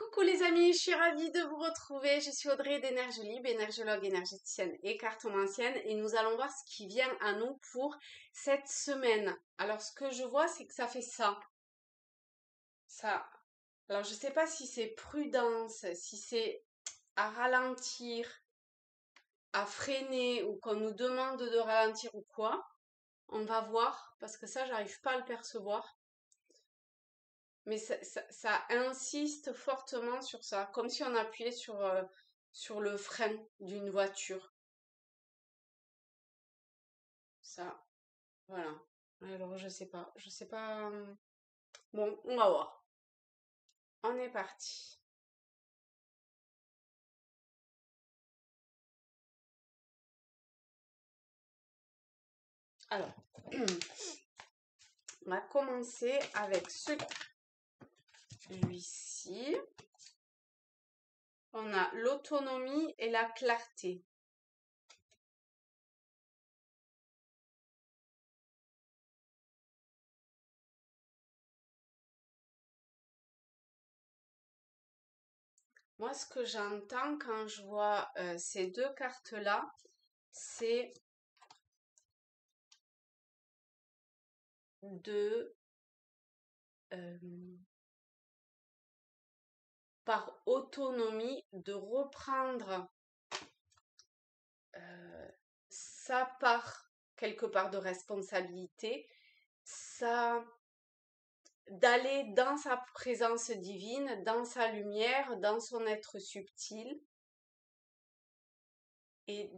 Coucou les amis, je suis ravie de vous retrouver. Je suis Audrey d'Énergie Libre, énergologue, énergéticienne et cartomancienne, et nous allons voir ce qui vient à nous pour cette semaine. Alors ce que je vois, c'est que ça fait ça. Ça. Alors je sais pas si c'est prudence, si c'est à ralentir, à freiner ou qu'on nous demande de ralentir ou quoi. On va voir parce que ça, j'arrive pas à le percevoir. Mais ça insiste fortement sur ça, comme si on appuyait sur le frein d'une voiture. Ça, voilà. Alors, je sais pas. Bon, on va voir. On est parti. Alors, on va commencer avec celui-ci. On a l'autonomie et la clarté. Moi, ce que j'entends quand je vois ces deux cartes-là, c'est de par autonomie de reprendre sa part quelque part de responsabilité, d'aller dans sa présence divine, dans sa lumière, dans son être subtil et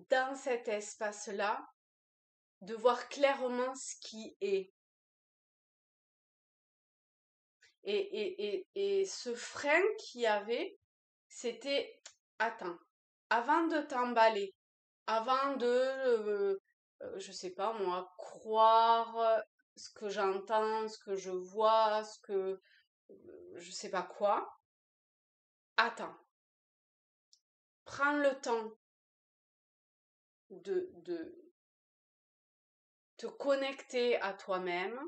dans cet espace-là, de voir clairement ce qui est. Et ce frein qu'il y avait, c'était, attends, avant de t'emballer, avant de, je sais pas moi, croire ce que j'entends, ce que je vois, ce que, je sais pas quoi, attends, prends le temps de te connecter à toi-même,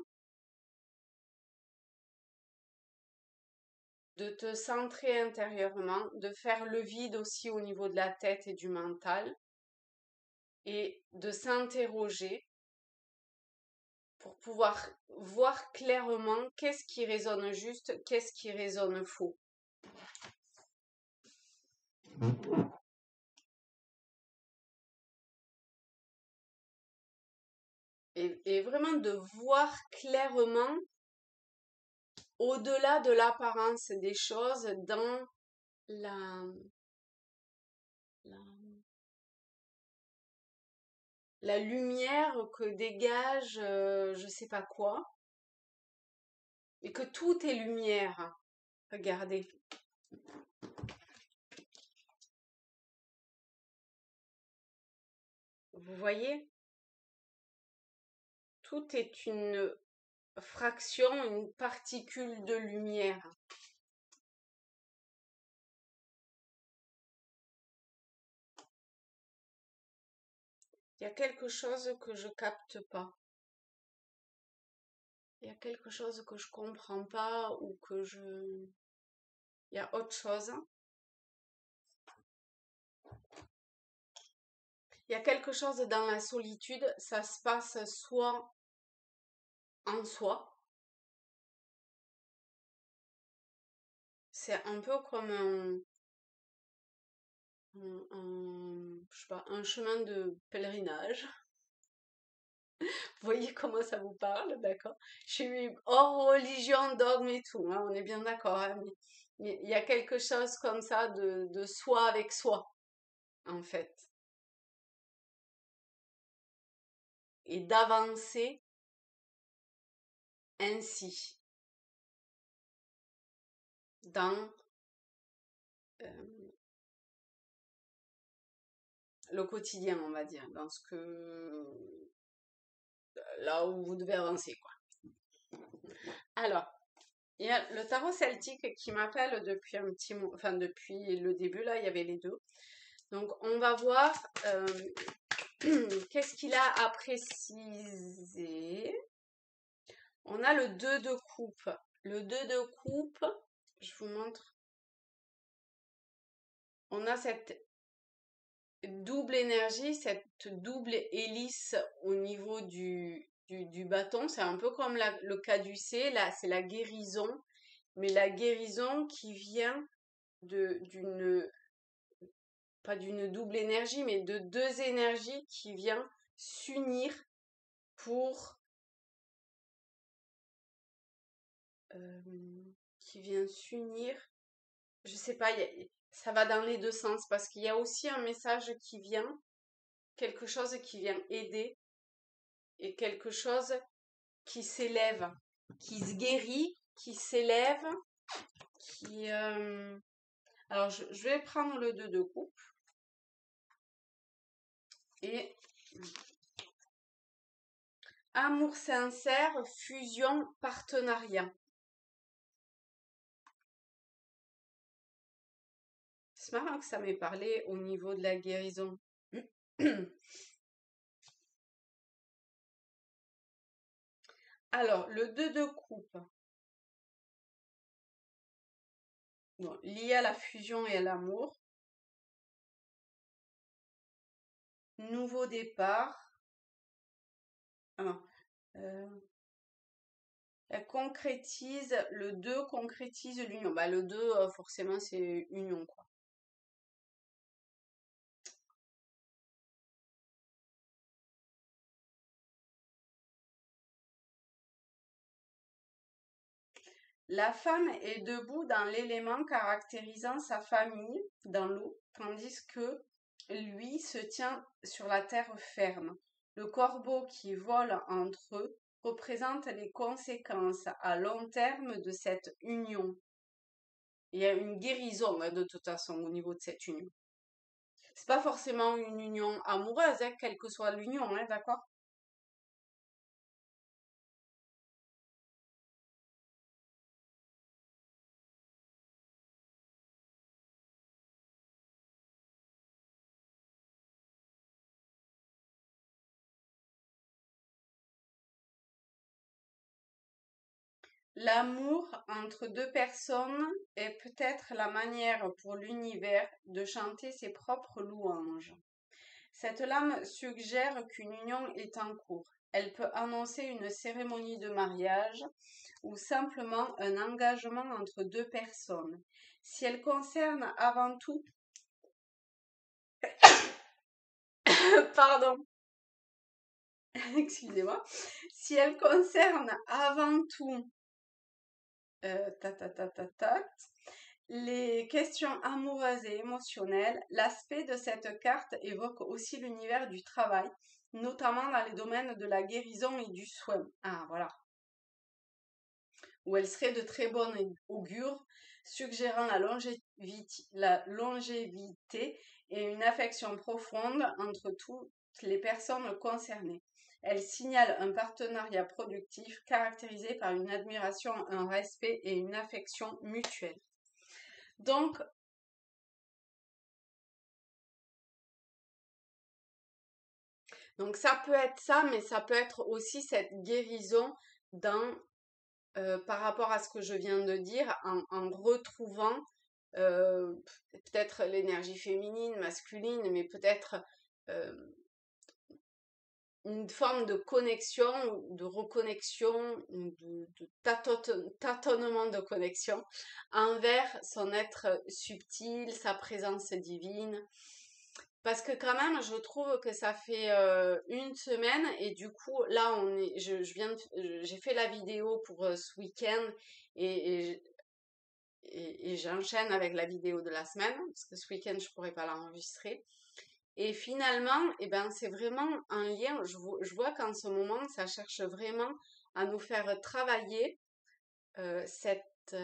de te centrer intérieurement, de faire le vide aussi au niveau de la tête et du mental, et de s'interroger pour pouvoir voir clairement qu'est-ce qui résonne juste, qu'est-ce qui résonne faux. Et vraiment de voir clairement au-delà de l'apparence des choses dans la, la, la lumière que dégage je sais pas quoi, et que tout est lumière. Regardez. Vous voyez? Tout est une fraction, une particule de lumière. Il y a quelque chose que je capte pas. Il y a quelque chose que je comprends pas ou que je... Il y a autre chose. Il y a quelque chose dans la solitude, ça se passe soit en soi, c'est un peu comme je sais pas, un chemin de pèlerinage. Vous voyez comment ça vous parle, d'accord? Je suis hors religion, dogme et tout, hein, on est bien d'accord, hein, mais il y a quelque chose comme ça de soi avec soi, en fait, et d'avancer ainsi dans euh, le quotidien, on va dire, dans ce que là où vous devez avancer, quoi. Alors, il y a le tarot celtique qui m'appelle depuis un petit moment, enfin depuis le début, là, il y avait les deux. Donc, on va voir qu'est-ce qu'il a à préciser. On a le 2 de coupe. Le 2 de coupe, je vous montre. On a cette double énergie, cette double hélice au niveau du bâton. C'est un peu comme le caducée. Là, c'est la guérison. Mais la guérison qui vient pas d'une double énergie, mais de deux énergies qui viennent s'unir pour je sais pas, ça va dans les deux sens parce qu'il y a aussi un message qui vient, quelque chose qui vient aider et quelque chose qui s'élève, qui se guérit, qui s'élève, qui alors je vais prendre le 2 de coupe et amour sincère, fusion, partenariat. C'est marrant que ça m'ait parlé au niveau de la guérison. Alors, le 2 de coupe. Bon, lié à la fusion et à l'amour. Nouveau départ. Ah, elle concrétise, le 2 concrétise l'union. Bah, le 2, forcément, c'est union, quoi. La femme est debout dans l'élément caractérisant sa famille, dans l'eau, tandis que lui se tient sur la terre ferme. Le corbeau qui vole entre eux représente les conséquences à long terme de cette union. Il y a une guérison de toute façon au niveau de cette union. C'est pas forcément une union amoureuse, hein, quelle que soit l'union, hein, d'accord? L'amour entre deux personnes est peut-être la manière pour l'univers de chanter ses propres louanges. Cette lame suggère qu'une union est en cours. Elle peut annoncer une cérémonie de mariage ou simplement un engagement entre deux personnes. Si elle concerne avant tout, pardon, excusez-moi, si elle concerne avant tout, ta, ta, ta, ta, ta, les questions amoureuses et émotionnelles, l'aspect de cette carte évoque aussi l'univers du travail, notamment dans les domaines de la guérison et du soin. Ah, voilà. Où elle serait de très bonne augure, suggérant la longévité et une affection profonde entre toutes les personnes concernées. Elle signale un partenariat productif caractérisé par une admiration, un respect et une affection mutuelle. Donc, ça peut être ça, mais ça peut être aussi cette guérison par rapport à ce que je viens de dire, en retrouvant peut-être l'énergie féminine, masculine, mais peut-être euh, une forme de connexion, de reconnexion, de tâtonnement de connexion envers son être subtil, sa présence divine. Parce que quand même, je trouve que ça fait une semaine et du coup, là, j'ai fait la vidéo pour ce week-end et, et j'enchaîne avec la vidéo de la semaine parce que ce week-end, je pourrais pas l'enregistrer. Et finalement, eh ben, c'est vraiment un lien. Je vois qu'en ce moment, ça cherche vraiment à nous faire travailler cette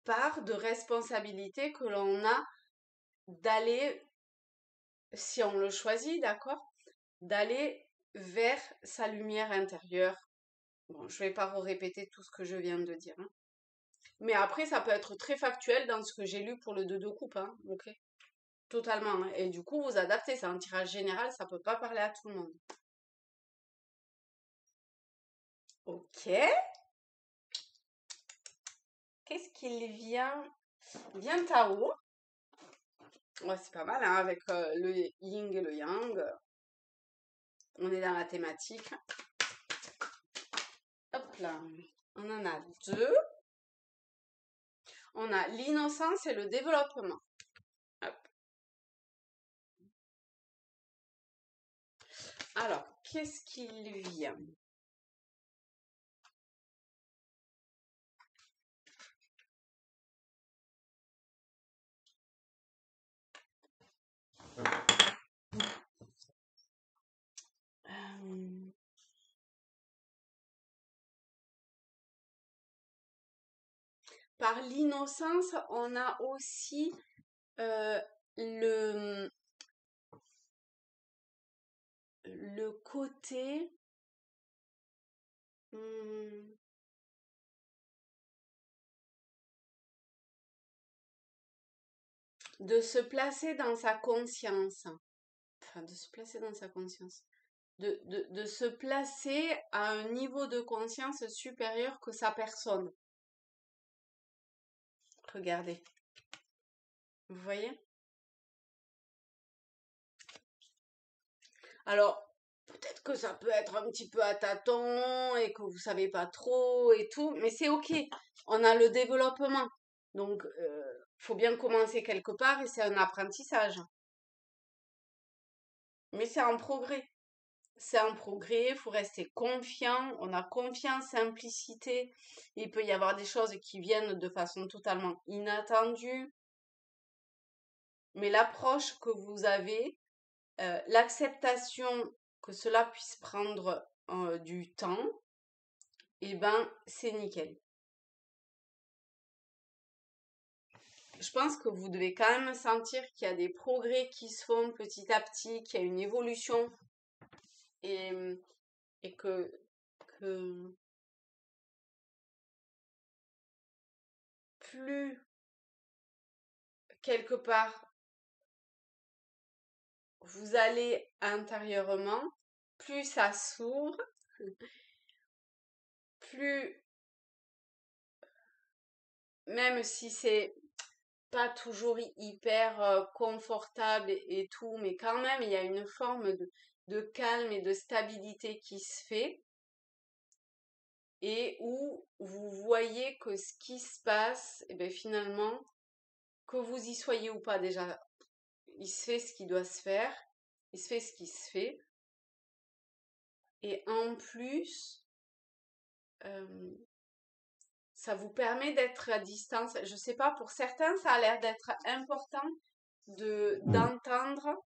part de responsabilité que l'on a d'aller, si on le choisit, d'accord, d'aller vers sa lumière intérieure. Bon, je vais pas répéter tout ce que je viens de dire, hein. Mais après, ça peut être très factuel dans ce que j'ai lu pour le 2 de coupe, hein, ok? Totalement, hein. Et du coup, vous adaptez, c'est un tirage général, ça peut pas parler à tout le monde. Ok. Qu'est-ce qu'il vient? Il vient Tao. Ouais, c'est pas mal, hein, avec le yin et le yang. On est dans la thématique. Hop là. On en a deux. On a l'innocence et le développement. Hop. Alors, qu'est-ce qu'il vient? Euh, Par l'innocence, on a aussi le côté de se placer dans sa conscience. Enfin, de se placer dans sa conscience. De se placer à un niveau de conscience supérieur que sa personne. Regardez. Vous voyez? Alors, peut-être que ça peut être un petit peu à tâtons et que vous savez pas trop et tout, mais c'est ok. On a le développement. Donc, faut bien commencer quelque part et c'est un apprentissage. Mais c'est un progrès. C'est un progrès, il faut rester confiant. On a confiance, simplicité. Il peut y avoir des choses qui viennent de façon totalement inattendue. Mais l'approche que vous avez, l'acceptation que cela puisse prendre du temps, eh ben, c'est nickel. Je pense que vous devez quand même sentir qu'il y a des progrès qui se font petit à petit, qu'il y a une évolution et, et que plus quelque part vous allez intérieurement, plus ça s'ouvre, plus, même si c'est pas toujours hyper confortable et tout, mais quand même, il y a une forme de calme et de stabilité qui se fait et où vous voyez que ce qui se passe, eh ben, finalement, que vous y soyez ou pas déjà, il se fait ce qui doit se faire, il se fait ce qui se fait. Et en plus, euh, ça vous permet d'être à distance. Je sais pas, pour certains, ça a l'air d'être important d'entendre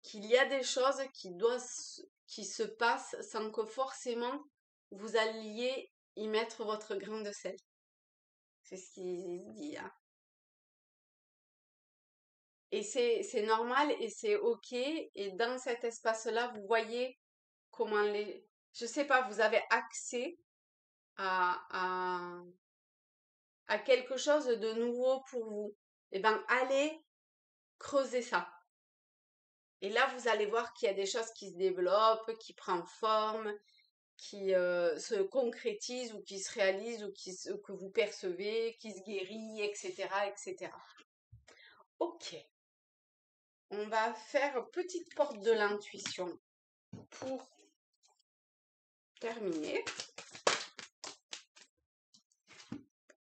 qu'il y a des choses qui se passent sans que forcément vous alliez y mettre votre grain de sel. C'est ce qu'il dit, hein. Et c'est normal et c'est ok. Et dans cet espace-là, vous voyez comment je sais pas, vous avez accès à, à, à quelque chose de nouveau pour vous. Eh ben, allez creuser ça. Et là, vous allez voir qu'il y a des choses qui se développent, qui prennent forme, qui se concrétisent ou qui se réalisent ou que vous percevez, qui se guérit, etc., etc. Ok. On va faire petite porte de l'intuition pour terminer.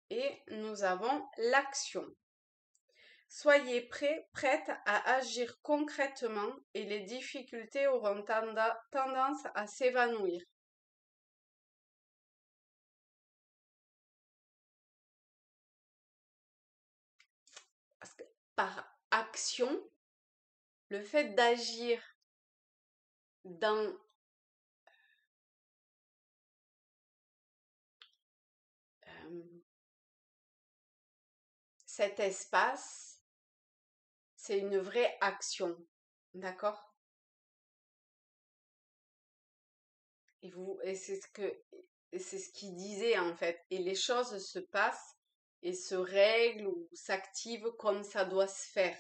Et nous avons l'action. Soyez prête à agir concrètement et les difficultés auront tendance à s'évanouir. Parce que par action, le fait d'agir dans cet espace, c'est une vraie action. D'accord? Et c'est ce que c'est ce qu'il disait en fait. Et les choses se passent et se règlent ou s'activent comme ça doit se faire.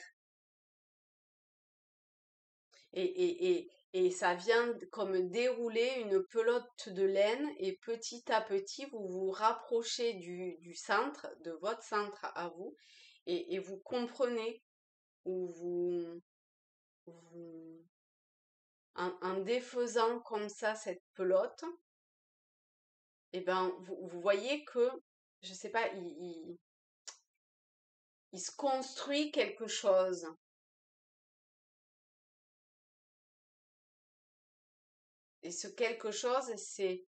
Et ça vient comme dérouler une pelote de laine et petit à petit vous vous rapprochez du centre, de votre centre à vous et vous comprenez ou vous en défaisant comme ça cette pelote, et ben vous voyez que, je sais pas, il se construit quelque chose. Et ce quelque chose, c'est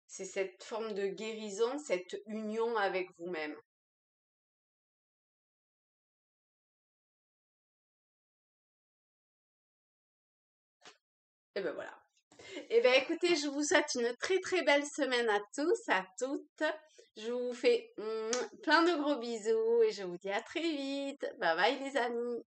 cette forme de guérison, cette union avec vous-même. Et ben voilà. Et ben écoutez, je vous souhaite une très très belle semaine à tous, à toutes. Je vous fais plein de gros bisous et je vous dis à très vite. Bye bye les amis.